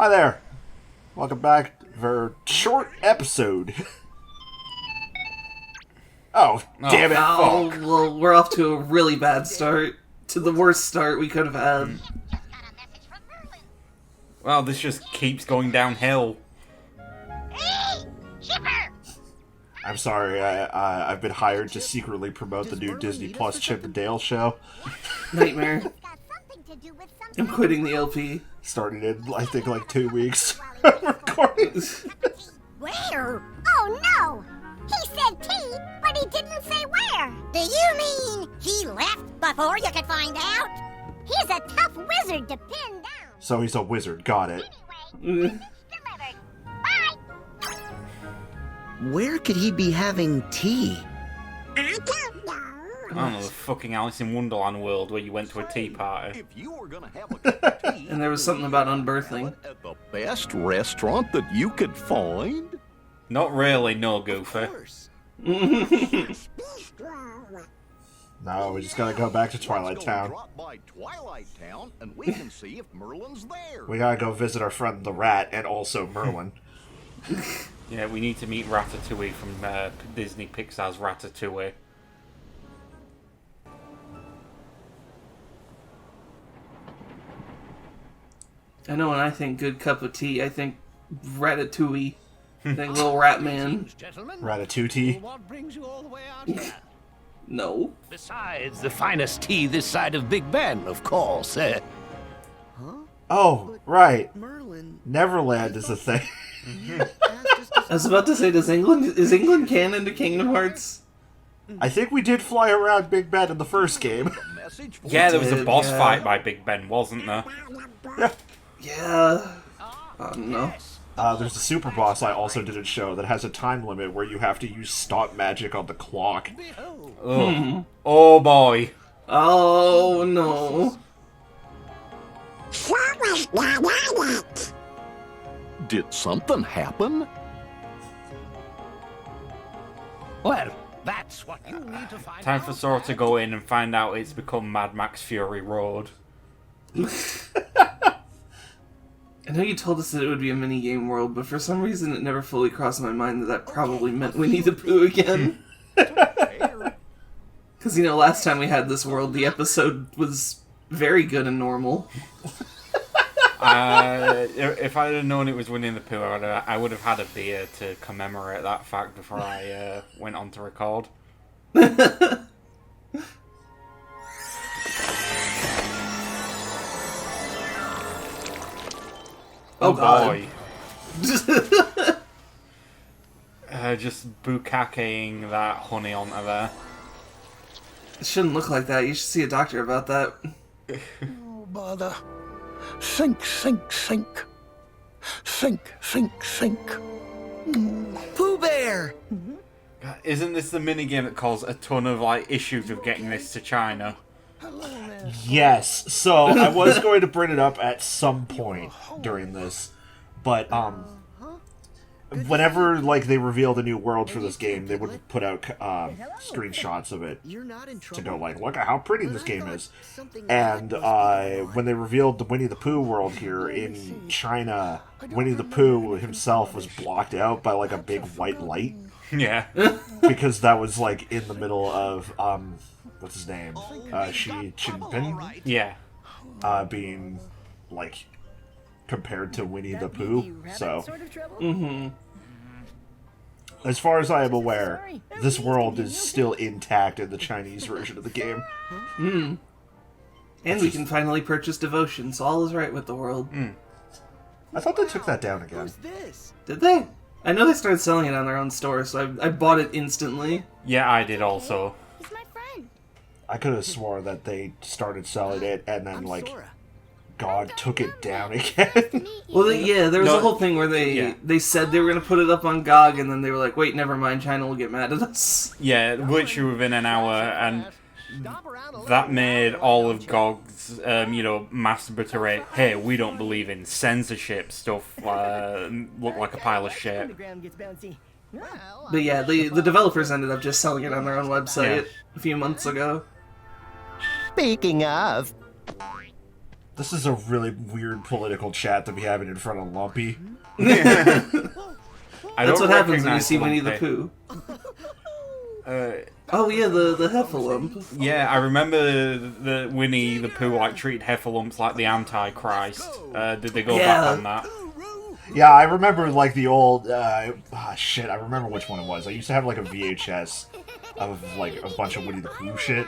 Hi there. Welcome back for a short episode. Oh, damn it. Oh, Fuck. well, we're off to a really bad start. To the worst start we could have had. Well, this just keeps going downhill. Hey, Chipper! I'm sorry, I've been hired to secretly promote the new Disney Plus Chip and Dale show. Nightmare. It's got something to do with something. I'm quitting the LP. Started in, I think, like 2 weeks. Recording. Where? Oh no! He said tea, but he didn't say where. Do you mean he left before you could find out? He's a tough wizard to pin down. So he's a wizard, got it. Anyway, delivered. Bye! Where could he be having tea? I don't know. I don't know, the fucking Alice in Wonderland world where you went to a tea party. If you were gonna have a cup of tea, And there was something about unbirthing. at the best restaurant that you could find. Not really, no, Goofy. No, we just gotta go back to Twilight Let's go Town. Drop by Twilight Town, and we can see if Merlin's there. We gotta go visit our friend the Rat and also Merlin. Yeah, we need to meet Ratatouille from Disney Pixar's Ratatouille. I know when I think good cup of tea, I think Ratatouille. I think Little Rat Man. Ratatouille. What brings you all the way out here? No. Besides the finest tea this side of Big Ben, of course. Oh, right. Merlin Neverland is a thing. asked us to I was about to say, is England canon to Kingdom Hearts? I think we did fly around Big Ben in the first game. Message for Yeah, there was a did, boss yeah. fight by Big Ben, wasn't there? Yeah. I don't know. There's a super boss I also didn't show that has a time limit where you have to use stop magic on the clock. Oh, oh boy. Oh no. Did something happen? Well, that's what you need to find Time out. for Sora to go in and find out it's become Mad Max Fury Road. I know you told us that it would be a mini-game world, but for some reason it never fully crossed my mind that that probably meant Winnie the Pooh again. Because, you know, last time we had this world, the episode was very good and normal. If I had known it was Winnie the Pooh, I would have had a beer to commemorate that fact before I went on to record. Oh, God. boy. Just bukakeing that honey onto there. It shouldn't look like that. You should see a doctor about that. Oh, bother. Sink, sink, sink. Sink, sink, sink. Pooh Bear! Isn't this the minigame that caused a ton of issues with getting this to China? Yes, so I was going to bring it up at some point during this, but whenever they revealed a new world for this game, they would put out screenshots of it You're not in to trouble. go look at how pretty this game is. Something And bad was when they revealed the Winnie the Pooh world here in China, Winnie the Pooh himself was blocked out by a big white light Yeah. because that was in the middle of what's his name, Xi Jinping, Yeah. being compared to Winnie the Pooh. So as far as I am aware, this world is still intact in the Chinese version of the game. And we can finally purchase Devotion, so all is right with the world. I thought they took that down again. Who's this? Did they? I know they started selling it on their own store, so I bought it instantly. Yeah, I did also. He's my friend. I could have sworn that they started selling it and then I'm Sora. God took it down again. Well, there was No, a whole thing where yeah. they said they were going to put it up on GOG, and then they were like, wait, never mind, China will get mad at us. Yeah, literally within an hour, and that made all of GOG's, masturbatory, hey, we don't believe in censorship stuff, look like a pile of shit. But yeah, the developers ended up just selling it on their own website Yeah. a few months ago. Speaking of, This is a really weird political chat to be having in front of Lumpy. That's what happens when you see Winnie the Pooh. Oh yeah, the Heffalump. Yeah, I remember the Winnie the Pooh like treated Heffalumps like the Antichrist. Did they go back on that? Yeah, I remember like the old shit. I remember which one it was. I used to have like a VHS of like a bunch of Winnie the Pooh shit,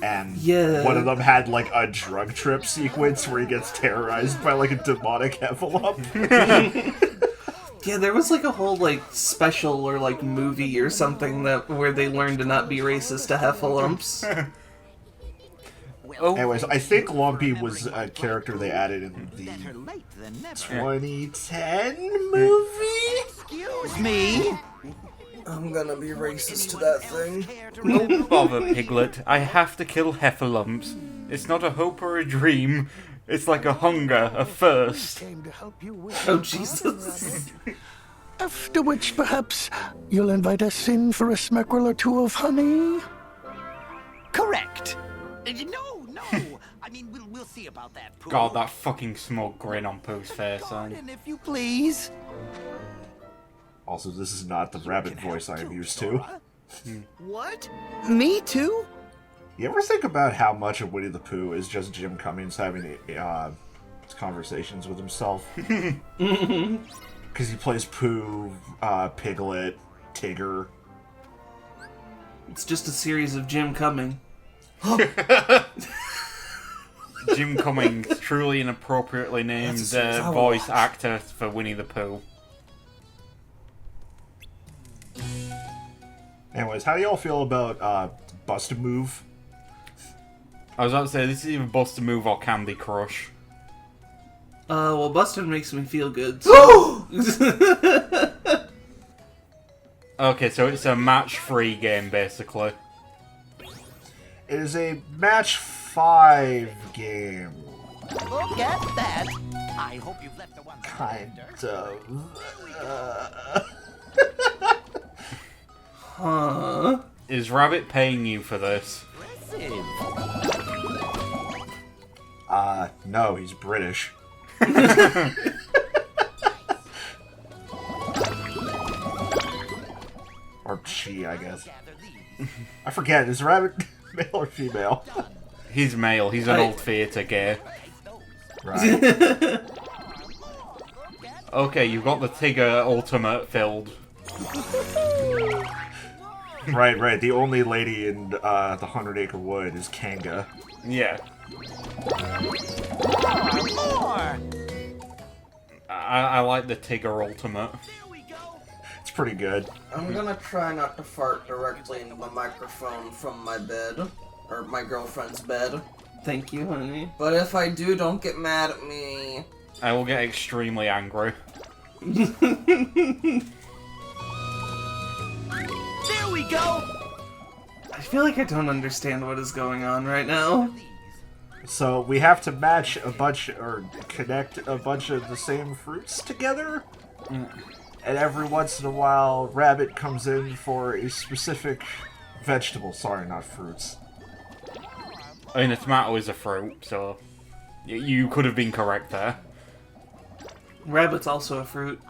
and one of them had like a drug trip sequence where he gets terrorized by like a demonic Heffalump. Yeah, there was like a whole like special or like movie or something where they learned to not be racist to Heffalumps. Anyways, I think Lumpy was a character they added in the 2010 movie? Excuse me. I'm gonna be racist to that thing. No bother, Piglet. I have to kill Heffalumps. It's not a hope or a dream. It's like a hunger, a thirst. Oh, Jesus. After which, perhaps, you'll invite us in for a smackerel or two of honey? Correct. No. I mean, we'll see about that, Pooh. God, that fucking smug grin on Pooh's face, son. And if you please. Also, this is not the rabbit voice I am used to. What? Me too? You ever think about how much of Winnie the Pooh is just Jim Cummings having conversations with himself? Because he plays Pooh, Piglet, Tigger. It's just a series of Jim Cumming. Jim Cummings, truly inappropriately named voice actor for Winnie the Pooh. Anyways, how do y'all feel about Bust-A-Move? I was about to say, this is either Bust a Move or Candy Crush. Well, Busted makes me feel good. So. Okay, so it's a match-free game, basically. It is a match 5 game. Look at that. I hope you've left the one Kind of. Huh? Is Rabbit paying you for this? No, he's British. Or she, I guess. I forget, is Rabbit male or female? He's male, he's an old theatre gay. Right. Okay, you've got the Tigger Ultimate filled. Right. The only lady in the 100 Acre Wood is Kanga. Yeah. more. I like the Tigger Ultimate. It's pretty good. I'm gonna try not to fart directly into the microphone from my bed. Or my girlfriend's bed. Thank you, honey. But if I do, don't get mad at me. I will get extremely angry. There we go! I feel like I don't understand what is going on right now. So we have to match a bunch, or connect a bunch of the same fruits together? And every once in a while, Rabbit comes in for a specific vegetable. Sorry, not fruits. I mean, a tomato is a fruit, so you could have been correct there. Rabbit's also a fruit.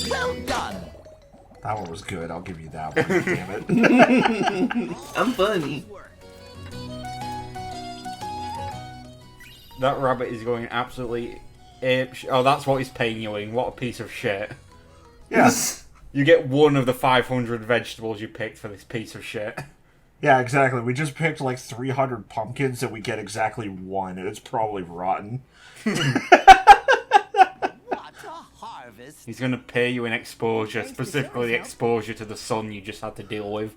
Well done! That one was good, I'll give you that one, damn it. I'm funny. That rabbit is going absolutely ape. Oh, that's what he's paying you in. What a piece of shit. Yes. You get one of the 500 vegetables you picked for this piece of shit. Yeah, exactly. We just picked like 300 pumpkins and we get exactly one, and it's probably rotten. What a harvest! He's going to pay you in exposure, specifically the exposure to the sun you just had to deal with.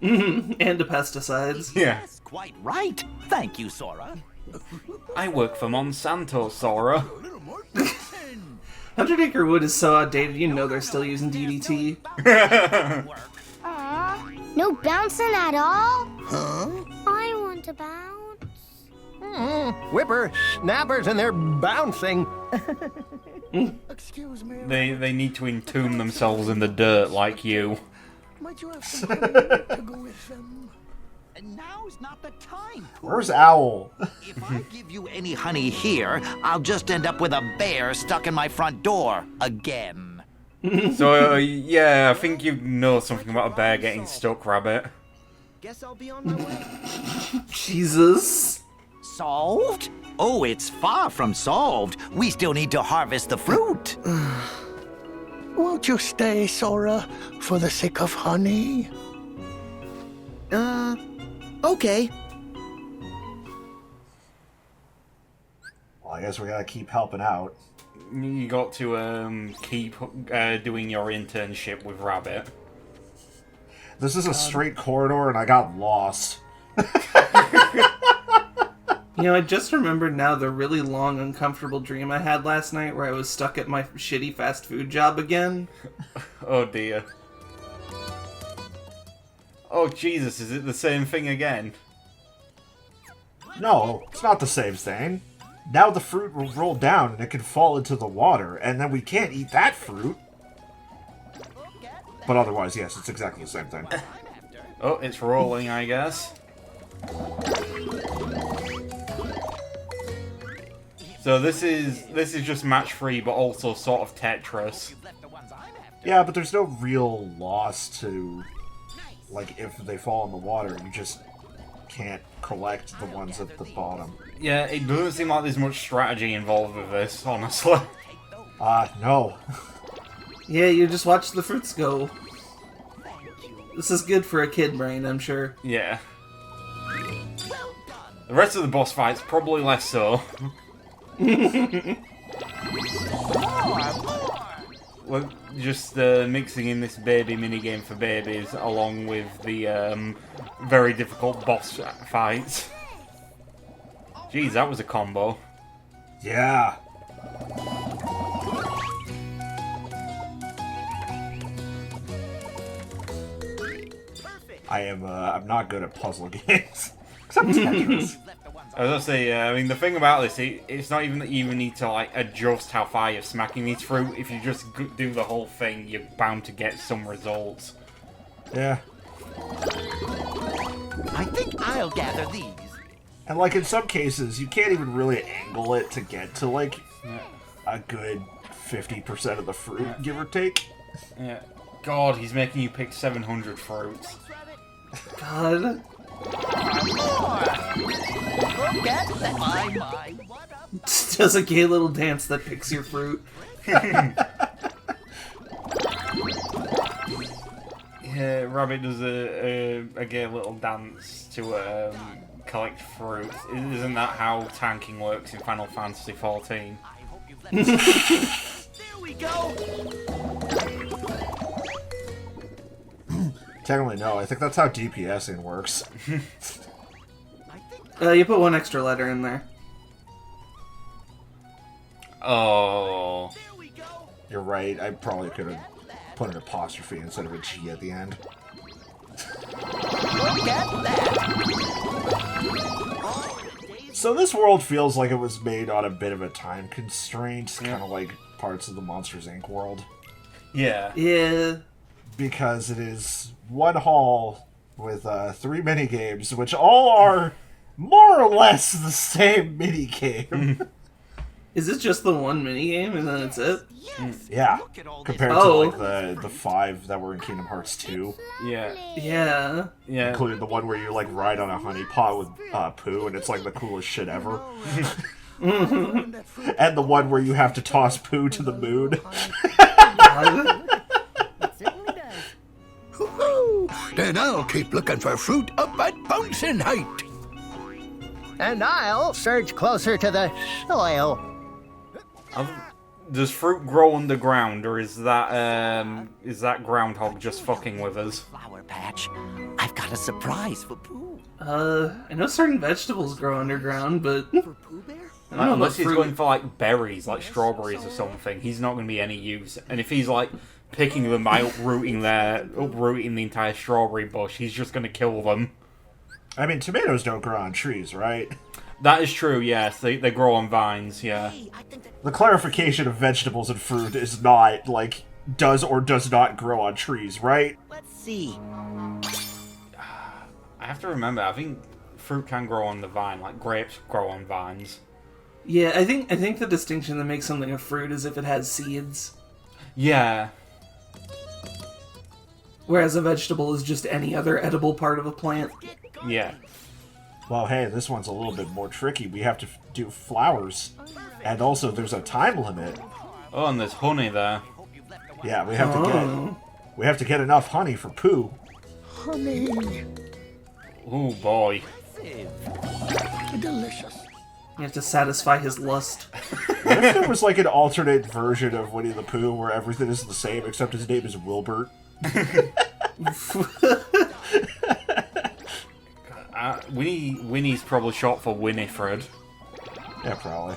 And the pesticides. Yeah. Yes, quite right. Thank you, Sora. I work for Monsanto, Sora. 100 Acre Wood is so outdated, you know they're still using DDT. No bouncing at all? Huh? I want to bounce. Whipper, snappers, and they're bouncing. Excuse me. They need to entomb themselves in the dirt like you. Might you have some honey to go with them? And now's not the time, Pooh. Where's Owl? If I give you any honey here, I'll just end up with a bear stuck in my front door again. So, yeah, I think you know something about a bear getting stuck, Rabbit. Guess I'll be on my way. Jesus. Solved? Oh, it's far from solved. We still need to harvest the fruit. Won't you stay, Sora, for the sake of honey? Okay. Well, I guess we gotta keep helping out. You got to keep doing your internship with Rabbit. This is a straight corridor, and I got lost. You know, I just remembered now the really long, uncomfortable dream I had last night where I was stuck at my shitty fast food job again. Oh dear. Oh Jesus, is it the same thing again? No, it's not the same thing. Now the fruit will roll down and it can fall into the water, and then we can't eat that fruit. But otherwise, yes, it's exactly the same thing. Oh, it's rolling, I guess. So this is just match 3, but also sort of Tetris. Yeah, but there's no real loss to, like, if they fall in the water, you just can't collect the ones at the bottom. Yeah, it doesn't seem like there's much strategy involved with this, honestly. No. Yeah, you just watch the fruits go. This is good for a kid brain, I'm sure. Yeah. The rest of the boss fights, probably less so. Well, just mixing in this baby minigame for babies, along with the very difficult boss fights. Jeez, that was a combo. Yeah. I'm not good at puzzle games. Except Tetris. I was gonna say, I mean, the thing about this, it's not even that you even need to, like, adjust how far you're smacking these through. If you just do the whole thing, you're bound to get some results. Yeah. I think I'll gather these. And, like, in some cases, you can't even really angle it to get to, like, a good 50% of the fruit, give or take. Yeah. God, he's making you pick 700 fruits. God. Does a gay little dance that picks your fruit. Yeah, Rabbit does a gay little dance to collect fruit. Isn't that how tanking works in Final Fantasy XIV? There we go. Technically, no. I think that's how DPSing works. You put one extra letter in there. Oh. You're right. I probably could have put an apostrophe instead of a G at the end. So this world feels like it was made on a bit of a time constraint, kind of like parts of the Monsters, Inc. world. Yeah. Yeah. Because it is one hall with 3 minigames, which all are more or less the same minigame. Is it just the one minigame and then it's it? Yeah, compared to like the 5 that were in Kingdom Hearts 2. Yeah. Yeah. Yeah. Including the one where you like ride on a honey pot with Pooh, and it's like the coolest shit ever. And the one where you have to toss Pooh to the moon. Then I'll keep looking for fruit up at Bouncing Height. And I'll surge closer to the soil. Does fruit grow underground, or is that groundhog just fucking with us? Flower patch. I've got a surprise for Pooh. I know certain vegetables grow underground, but For Pooh Bear? I don't know Unless about he's fruit. going for like berries, like strawberries or something, he's not going to be any use. And if he's like picking them by uprooting the entire strawberry bush, he's just going to kill them. I mean, tomatoes don't grow on trees, right? That is true, yes. They grow on vines, yeah. The clarification of vegetables and fruit is not, like, does or does not grow on trees, right? Let's see. I have to remember, I think fruit can grow on the vine, like grapes grow on vines. Yeah, I think the distinction that makes something a fruit is if it has seeds. Yeah. Whereas a vegetable is just any other edible part of a plant. Yeah. Well, hey, this one's a little bit more tricky. We have to do flowers. And also, there's a time limit. Oh, and there's honey there. Yeah, we have to get enough honey for Pooh. Honey. Oh boy. Delicious. You have to satisfy his lust. What if there was like an alternate version of Winnie the Pooh where everything is the same except his name is Wilbert? Winnie's probably short for Winifred. Yeah, probably.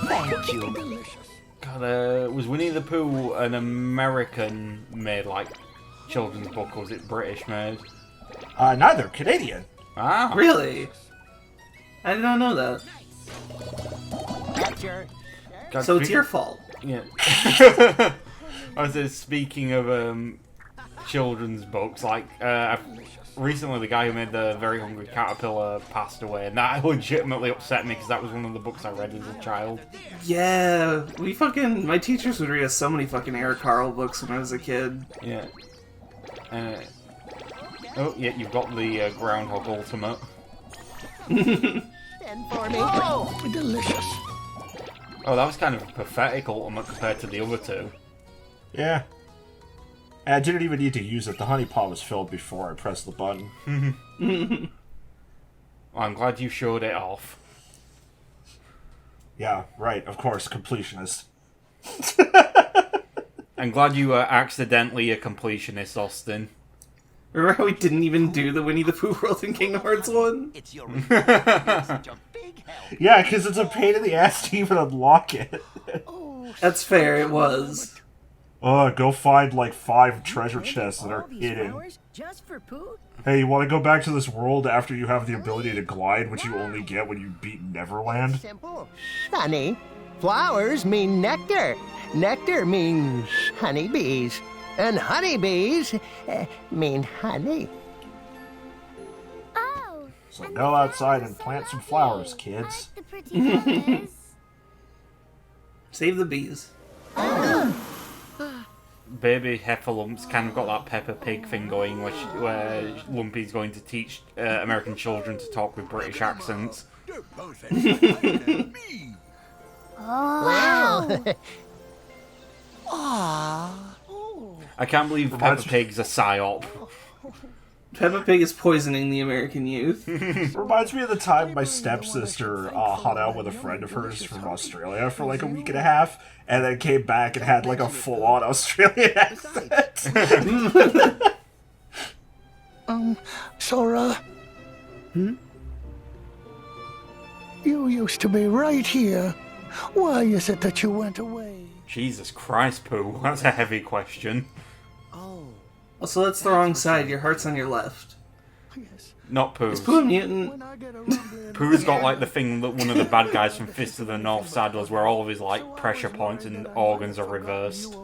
Thank you. God, was Winnie the Pooh an American-made, like, children's book, or was it British-made? Neither. Canadian. Ah. Really? I did not know that. God, So it's your fault. Yeah. I was just speaking of children's books, like, recently the guy who made The Very Hungry Caterpillar passed away, and that legitimately upset me because that was one of the books I read as a child. Yeah, my teachers would read us so many fucking Eric Carle books when I was a kid. Yeah. Oh, yeah, you've got the Groundhog Ultimate. Delicious. Oh, that was kind of a pathetic ultimate compared to the other two. Yeah. And I didn't even need to use it. The honey pot was filled before I pressed the button. Well, I'm glad you showed it off. Yeah, right. Of course, completionist. I'm glad you were accidentally a completionist, Austin. Remember how we didn't even do the Winnie the Pooh world in Kingdom Hearts 1? It's your such a big help. Yeah, because it's a pain in the ass to even unlock it. That's fair, it was. Go find like 5 treasure chests that are hidden. Just for Pooh? Hey, you want to go back to this world after you have the ability to glide, which you only get when you beat Neverland? Simple. Honey, flowers mean nectar. Nectar means honeybees. And honeybees mean honey. Oh. So go outside and plant some flowers, kids. The pretty flowers. Save the bees. Baby Heffalumps kind of got that Peppa Pig thing going, where Lumpy's going to teach American children to talk with British accents. Oh. Aww. I can't believe Peppa Pig's a psyop. Peppa Pig is poisoning the American youth. Reminds me of the time my stepsister hung out with a friend of hers from Australia for like a week and a half, and then came back and had like a full-on Australian accent. Sora? You used to be right here. Why is it that you went away? Jesus Christ, Pooh. That's a heavy question. Also, that's the wrong side. Your heart's on your left. Not Pooh's. Is Pooh a mutant? Pooh's got like the thing that one of the bad guys from Fist of the North Star does, where all of his like pressure points and organs are reversed.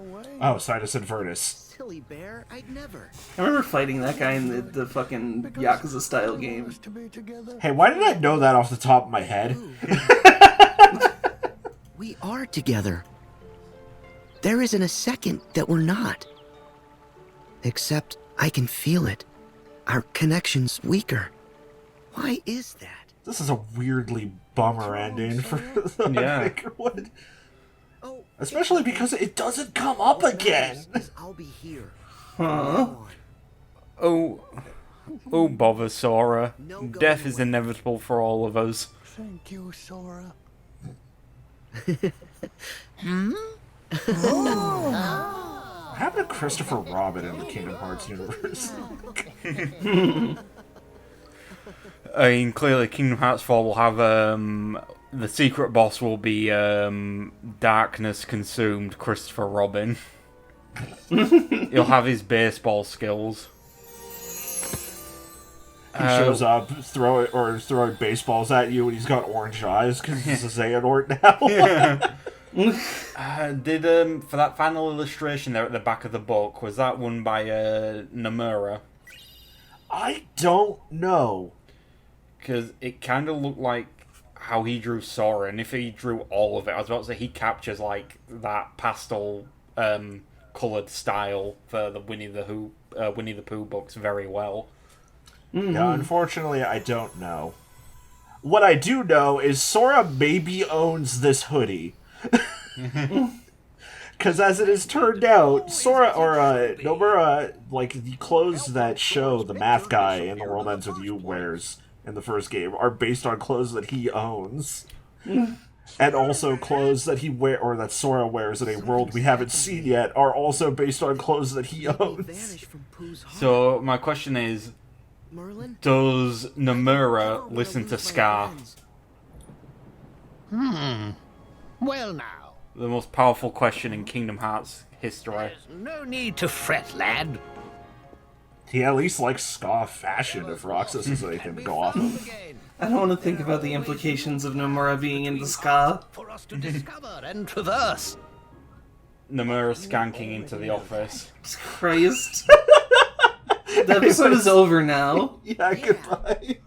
Oh, Sinus Invertus. Silly bear, I'd never. I remember fighting that guy in the fucking Yakuza style game. Hey, why did I know that off the top of my head? We are together. There isn't a second that we're not. Except I can feel it. Our connection's weaker. Why is that? This is a weirdly bummer ending for the Acre Wood. Especially because it doesn't come up again. I'll be here. Huh? Oh bother, Sora. Death is inevitable for all of us. Thank you, Sora. What happened to Christopher Robin in the Kingdom Hearts universe? I mean, clearly Kingdom Hearts 4 will have, the secret boss will be, darkness consumed Christopher Robin. He'll have his baseball skills. He shows up, throwing baseballs at you, and he's got orange eyes because he's a Xehanort now. Did for that final illustration there at the back of the book, was that one by Nomura? I don't know. Because it kind of looked like how he drew Sora, and if he drew all of it, I was about to say he captures like that pastel coloured style for the Winnie the Pooh books very well. Yeah, unfortunately, I don't know. What I do know is Sora maybe owns this hoodie. Because as it has turned out, Sora, or Nomura, like, the clothes that show the math guy in The World Ends With You wears in the first game are based on clothes that he owns. And also clothes that he or that Sora wears in a world we haven't seen yet are also based on clothes that he owns. So, my question is, does Nomura listen to Scar? Well now. The most powerful question in Kingdom Hearts history. There's no need to fret, lad. He at least likes ska fashion if Roxas is anything to go off of. I don't want to think about the implications of Nomura being into ska. For us to discover and traverse. Nomura skanking into the office. Christ. The episode is over now. Yeah, goodbye.